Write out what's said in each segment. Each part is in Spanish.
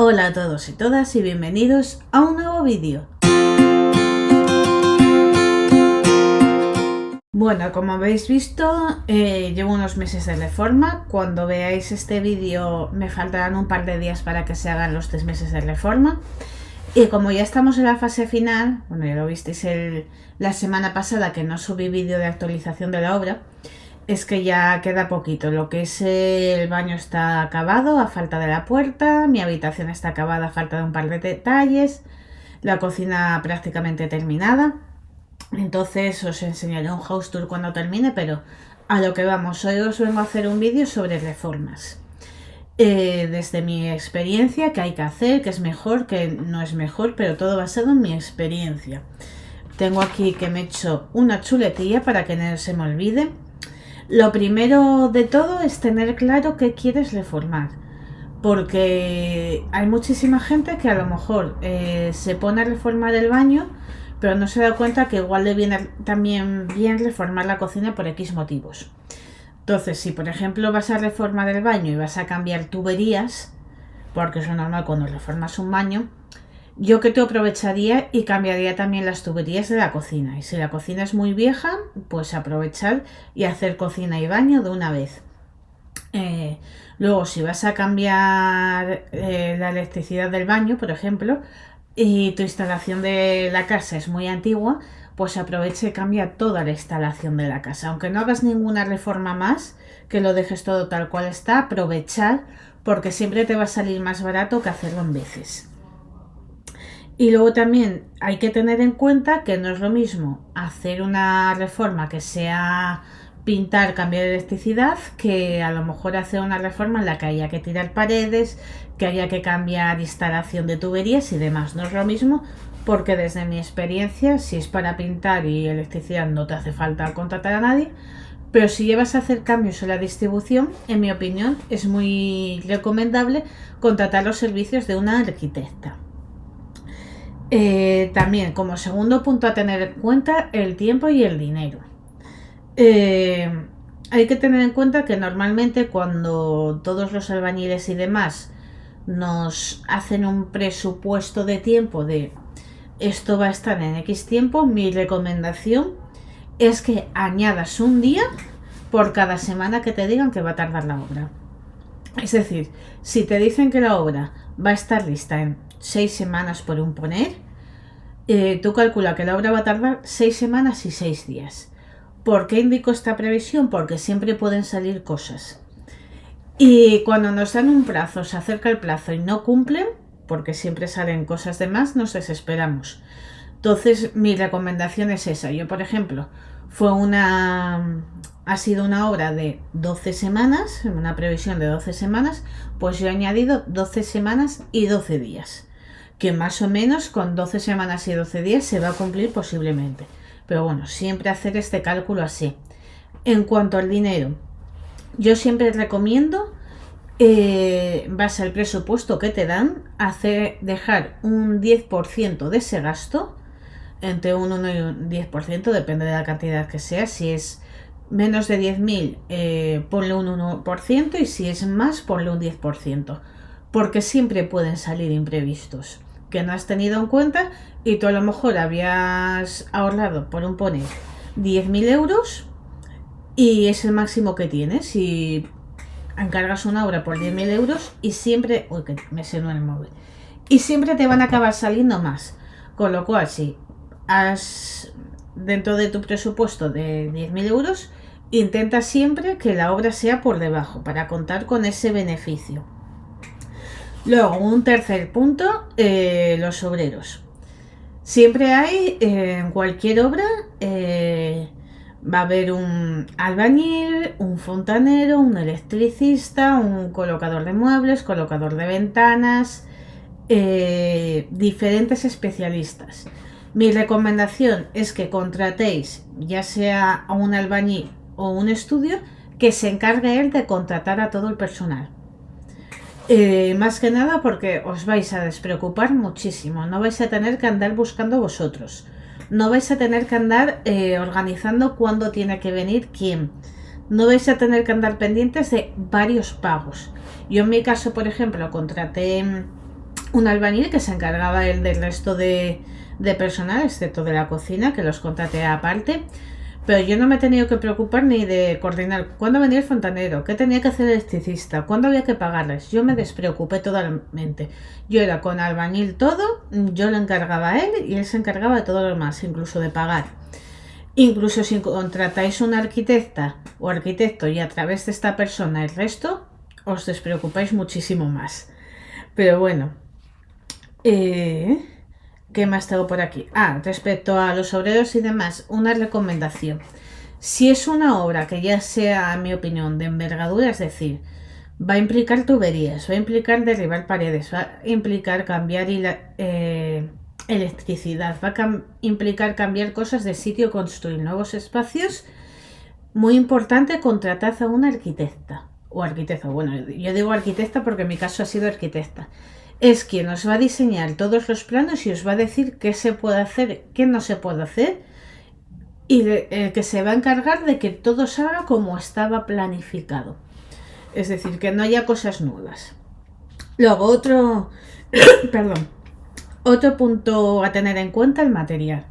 Hola a todos y todas y bienvenidos a un nuevo vídeo. Bueno, como habéis visto, llevo unos meses de reforma. Cuando veáis este vídeo me faltarán un par de días para que se hagan los 3 meses de reforma. Y como ya estamos en la fase final, bueno, ya lo visteis la semana pasada que no subí vídeo de actualización de la obra, es que ya queda poquito. Lo que es el baño está acabado a falta de la puerta, mi habitación está acabada a falta de un par de detalles, la cocina prácticamente terminada. Entonces os enseñaré un house tour cuando termine, pero a lo que vamos, hoy os vengo a hacer un vídeo sobre reformas. Desde mi experiencia, qué hay que hacer, qué es mejor, qué no es mejor, pero todo basado en mi experiencia. Tengo aquí que me he hecho una chuletilla para que no se me olvide. Lo primero de todo es tener claro qué quieres reformar, porque hay muchísima gente que a lo mejor se pone a reformar el baño, pero no se da cuenta que igual le viene también bien reformar la cocina por X motivos. Entonces, si por ejemplo vas a reformar el baño y vas a cambiar tuberías, porque eso es normal cuando reformas un baño, yo que te aprovecharía y cambiaría también las tuberías de la cocina. Y si la cocina es muy vieja, pues aprovechar y hacer cocina y baño de una vez. Luego, si vas a cambiar la electricidad del baño, por ejemplo, y tu instalación de la casa es muy antigua, pues aprovecha y cambia toda la instalación de la casa. Aunque no hagas ninguna reforma más, que lo dejes todo tal cual está, aprovechar, porque siempre te va a salir más barato que hacerlo en veces. Y luego también hay que tener en cuenta que no es lo mismo hacer una reforma que sea pintar, cambiar electricidad, que a lo mejor hacer una reforma en la que haya que tirar paredes, que haya que cambiar instalación de tuberías y demás. No es lo mismo, porque desde mi experiencia, si es para pintar y electricidad no te hace falta contratar a nadie, pero si llevas a hacer cambios en la distribución, en mi opinión es muy recomendable contratar los servicios de una arquitecta. También como segundo punto a tener en cuenta, el tiempo y el dinero. Hay que tener en cuenta que normalmente cuando todos los albañiles y demás nos hacen un presupuesto de tiempo de esto va a estar en X tiempo, mi recomendación es que añadas un día por cada semana que te digan que va a tardar la obra. Es decir, si te dicen que la obra va a estar lista en 6 semanas por un poner, tú calcula que la obra va a tardar 6 semanas y 6 días. ¿Por qué indico esta previsión? Porque siempre pueden salir cosas. Y cuando nos dan un plazo, se acerca el plazo y no cumplen, porque siempre salen cosas de más, nos desesperamos. Entonces, mi recomendación es esa. Yo, por ejemplo, ha sido una obra de 12 semanas, una previsión de 12 semanas, pues yo he añadido 12 semanas y 12 días. Que más o menos con 12 semanas y 12 días se va a cumplir posiblemente. Pero bueno, siempre hacer este cálculo así. En cuanto al dinero, yo siempre recomiendo, base al presupuesto que te dan, dejar un 10% de ese gasto, entre un 1 y un 10%, depende de la cantidad que sea. Si es menos de 10.000, ponle un 1%, y si es más, ponle un 10%, porque siempre pueden salir imprevistos que no has tenido en cuenta y tú a lo mejor habías ahorrado, por un poner, 10.000 euros y es el máximo que tienes y encargas una obra por 10.000 euros y siempre, uy, que me suena el móvil, y siempre te van a acabar saliendo más. Con lo cual, si has dentro de tu presupuesto de 10.000 euros, intenta siempre que la obra sea por debajo para contar con ese beneficio. Luego, un tercer punto, los obreros. Siempre hay, en cualquier obra, va a haber un albañil, un fontanero, un electricista, un colocador de muebles, colocador de ventanas, diferentes especialistas. Mi recomendación es que contratéis ya sea a un albañil o un estudio que se encargue él de contratar a todo el personal. Más que nada porque os vais a despreocupar muchísimo. No vais a tener que andar buscando vosotros. No vais a tener que andar organizando cuándo tiene que venir quién. No vais a tener que andar pendientes de varios pagos. Yo en mi caso, por ejemplo, contraté un albañil que se encargaba él del resto de personal, excepto de la cocina, que los contraté aparte. Pero yo no me he tenido que preocupar ni de coordinar cuándo venía el fontanero, qué tenía que hacer el electricista, cuándo había que pagarles. Yo me despreocupé totalmente. Yo era con albañil todo, yo le encargaba a él y él se encargaba de todo lo demás, incluso de pagar. Incluso si contratáis una arquitecta o arquitecto y a través de esta persona el resto, os despreocupáis muchísimo más. Pero bueno, ¿qué más tengo por aquí? Respecto a los obreros y demás, una recomendación. Si es una obra que ya sea, en mi opinión, de envergadura, es decir, va a implicar tuberías, va a implicar derribar paredes, va a implicar cambiar electricidad, va a implicar cambiar cosas de sitio, construir nuevos espacios, muy importante, contratad a una arquitecta o arquitecto. Bueno, yo digo arquitecta porque en mi caso ha sido arquitecta. Es quien os va a diseñar todos los planos y os va a decir qué se puede hacer, qué no se puede hacer, y que se va a encargar de que todo salga como estaba planificado. Es decir, que no haya cosas nuevas. Luego otro punto a tener en cuenta, el material.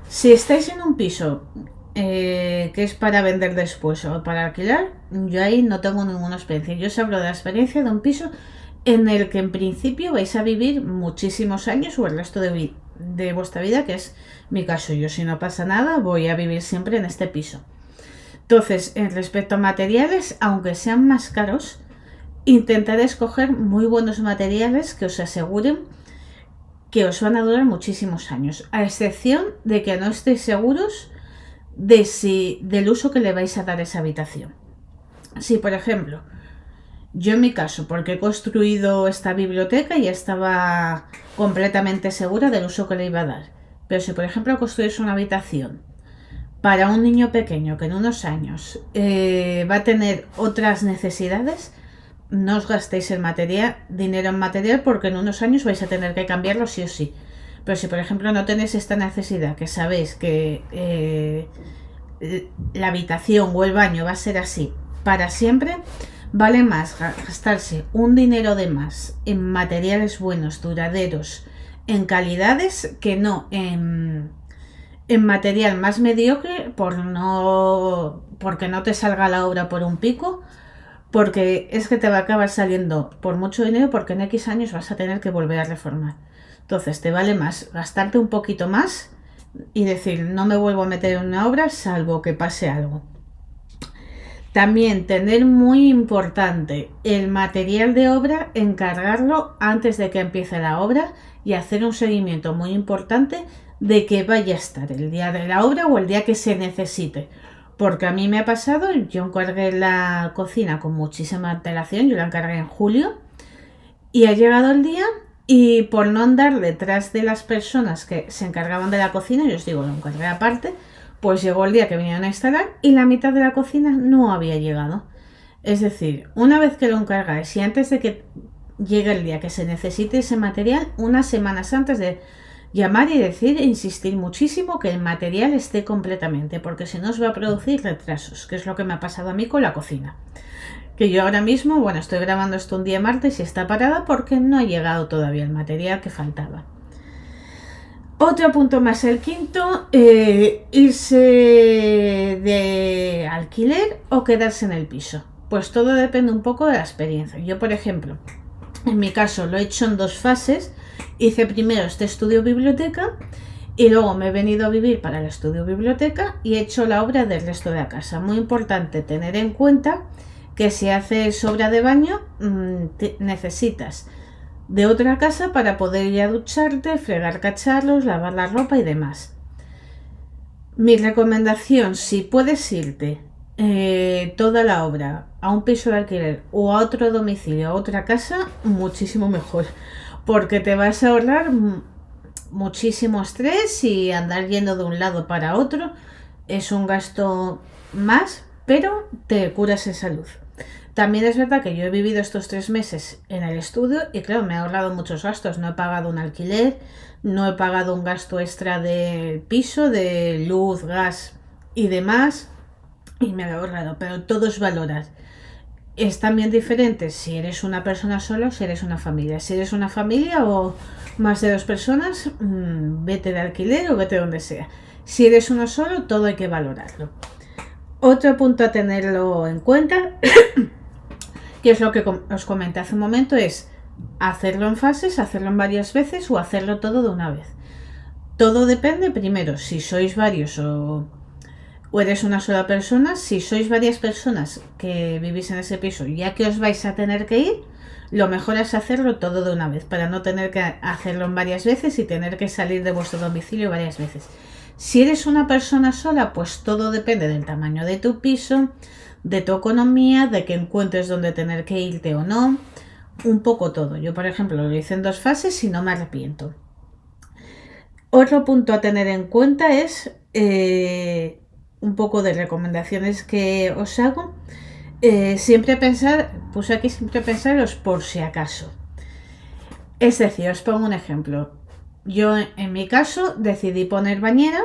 Si estáis en un piso que es para vender después o para alquilar, yo ahí no tengo ninguna experiencia. Yo os hablo de la experiencia de un piso en el que en principio vais a vivir muchísimos años o el resto de vuestra vida, que es mi caso. Yo, si no pasa nada, voy a vivir siempre en este piso. Entonces, en respecto a materiales, aunque sean más caros, intentad escoger muy buenos materiales que os aseguren que os van a durar muchísimos años, a excepción de que no estéis seguros del uso que le vais a dar a esa habitación. Si, por ejemplo, yo en mi caso, porque he construido esta biblioteca, ya estaba completamente segura del uso que le iba a dar. Pero si, por ejemplo, construís una habitación para un niño pequeño que en unos años va a tener otras necesidades, no os gastéis dinero en material, porque en unos años vais a tener que cambiarlo sí o sí. Pero si, por ejemplo, no tenéis esta necesidad, que sabéis que la habitación o el baño va a ser así para siempre, vale más gastarse un dinero de más en materiales buenos, duraderos, en calidades, que no en material más mediocre porque no te salga la obra por un pico, porque es que te va a acabar saliendo por mucho dinero, porque en X años vas a tener que volver a reformar. Entonces te vale más gastarte un poquito más y decir, no me vuelvo a meter en una obra salvo que pase algo. También tener muy importante el material de obra, encargarlo antes de que empiece la obra y hacer un seguimiento muy importante de que vaya a estar el día de la obra o el día que se necesite. Porque a mí me ha pasado, yo encargué la cocina con muchísima antelación, yo la encargué en julio y ha llegado el día y por no andar detrás de las personas que se encargaban de la cocina, yo os digo, lo encargué aparte, pues llegó el día que vinieron a instalar y la mitad de la cocina no había llegado. Es decir, una vez que lo encargáis y antes de que llegue el día que se necesite ese material, unas semanas antes de llamar y decir, insistir muchísimo que el material esté completamente, porque si no os va a producir retrasos, que es lo que me ha pasado a mí con la cocina. Que yo ahora mismo, bueno, estoy grabando esto un día martes y está parada porque no ha llegado todavía el material que faltaba. Otro punto más, el quinto, irse de alquiler o quedarse en el piso. Pues todo depende un poco de la experiencia. Yo, por ejemplo, en mi caso lo he hecho en 2 fases. Hice primero este estudio biblioteca y luego me he venido a vivir para el estudio biblioteca y he hecho la obra del resto de la casa. Muy importante tener en cuenta que si haces obra de baño necesitas de otra casa para poder ir a ducharte, fregar cacharros, lavar la ropa y demás. Mi recomendación, si puedes irte toda la obra a un piso de alquiler o a otro domicilio, a otra casa, muchísimo mejor, porque te vas a ahorrar muchísimo estrés y andar yendo de un lado para otro es un gasto más, pero te curas en salud. También es verdad que yo he vivido estos 3 meses en el estudio y claro, me he ahorrado muchos gastos. No he pagado un alquiler, no he pagado un gasto extra de piso, de luz, gas y demás, y me he ahorrado, pero todo es valorar. Es también diferente si eres una persona sola o si eres una familia. Si eres una familia o más de 2 personas, vete de alquiler o vete donde sea. Si eres uno solo, todo hay que valorarlo. Otro punto a tenerlo en cuenta, que es lo que os comenté hace un momento, es hacerlo en fases, hacerlo en varias veces o hacerlo todo de una vez. Todo depende, primero, si sois varios o eres una sola persona. Si sois varias personas que vivís en ese piso, ya que os vais a tener que ir, lo mejor es hacerlo todo de una vez, para no tener que hacerlo en varias veces y tener que salir de vuestro domicilio varias veces. Si eres una persona sola, pues todo depende del tamaño de tu piso, de tu economía, de que encuentres dónde tener que irte o no, un poco todo. Yo, por ejemplo, lo hice en 2 fases y no me arrepiento. Otro punto a tener en cuenta es un poco de recomendaciones que os hago. Siempre pensar, puse aquí siempre pensaros por si acaso. Es decir, os pongo un ejemplo. Yo en mi caso decidí poner bañera,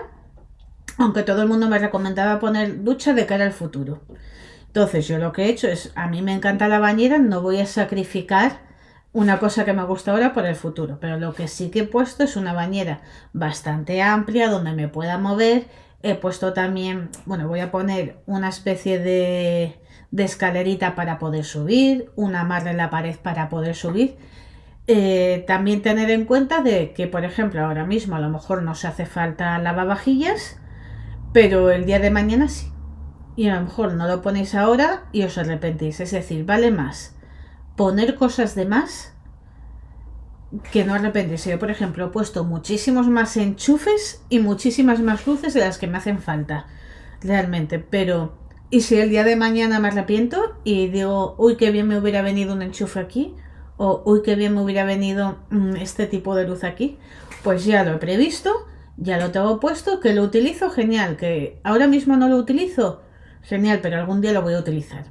aunque todo el mundo me recomendaba poner ducha de cara al futuro. Entonces yo lo que he hecho es, a mí me encanta la bañera, no voy a sacrificar una cosa que me gusta ahora por el futuro, pero lo que sí que he puesto es una bañera bastante amplia donde me pueda mover. He puesto también, bueno, voy a poner una especie de escalerita para poder subir, una amarre en la pared para poder subir. También tener en cuenta de que, por ejemplo, ahora mismo a lo mejor no se hace falta lavavajillas, pero el día de mañana sí. Y a lo mejor no lo ponéis ahora y os arrepentís. Es decir, vale más poner cosas de más que no arrepentirse. Yo, por ejemplo, he puesto muchísimos más enchufes y muchísimas más luces de las que me hacen falta, realmente. Pero, ¿y si el día de mañana me arrepiento y digo, uy, qué bien me hubiera venido un enchufe aquí? O, uy, qué bien me hubiera venido este tipo de luz aquí. Pues ya lo he previsto, ya lo tengo puesto, que lo utilizo, genial. Que ahora mismo no lo utilizo, genial, pero algún día lo voy a utilizar.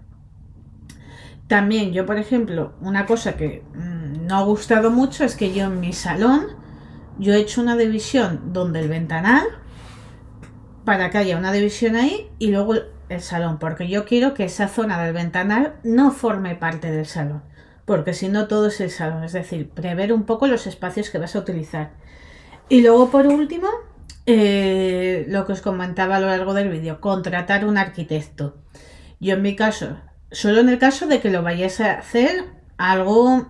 También yo, por ejemplo, una cosa que no ha gustado mucho es que yo en mi salón, yo he hecho una división donde el ventanal, para que haya una división ahí y luego el salón, porque yo quiero que esa zona del ventanal no forme parte del salón, porque si no todo es el salón, es decir, prever un poco los espacios que vas a utilizar. Y luego por último, lo que os comentaba a lo largo del vídeo, contratar un arquitecto. Yo en mi caso, solo en el caso de que lo vayáis a hacer algo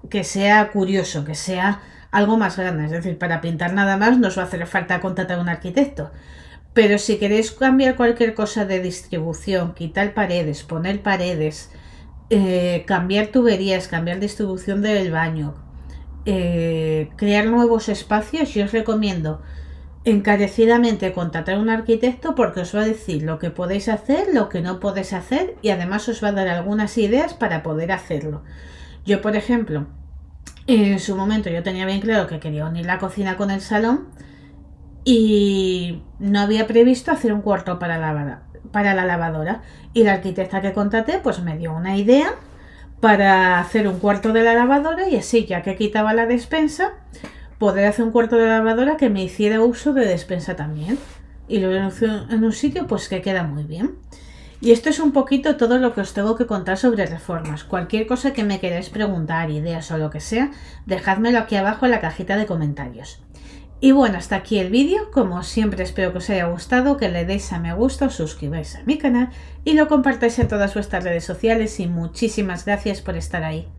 que sea curioso, que sea algo más grande, es decir, para pintar nada más no os va a hacer falta contratar un arquitecto. Pero si queréis cambiar cualquier cosa de distribución, quitar paredes, poner paredes, cambiar tuberías, cambiar distribución del baño, crear nuevos espacios, yo os recomiendo encarecidamente contratar a un arquitecto, porque os va a decir lo que podéis hacer, lo que no podéis hacer y además os va a dar algunas ideas para poder hacerlo. Yo, por ejemplo, en su momento yo tenía bien claro que quería unir la cocina con el salón y no había previsto hacer un cuarto para la lavadora, y la arquitecta que contraté pues me dio una idea para hacer un cuarto de la lavadora, y así, ya que quitaba la despensa, poder hacer un cuarto de la lavadora que me hiciera uso de despensa también, y lo hice en un sitio pues que queda muy bien. Y esto es un poquito todo lo que os tengo que contar sobre reformas. Cualquier cosa que me queráis preguntar, ideas o lo que sea, dejádmelo aquí abajo en la cajita de comentarios. Y bueno, hasta aquí el vídeo. Como siempre, espero que os haya gustado, que le deis a me gusta, os suscribáis a mi canal y lo compartáis en todas vuestras redes sociales, y muchísimas gracias por estar ahí.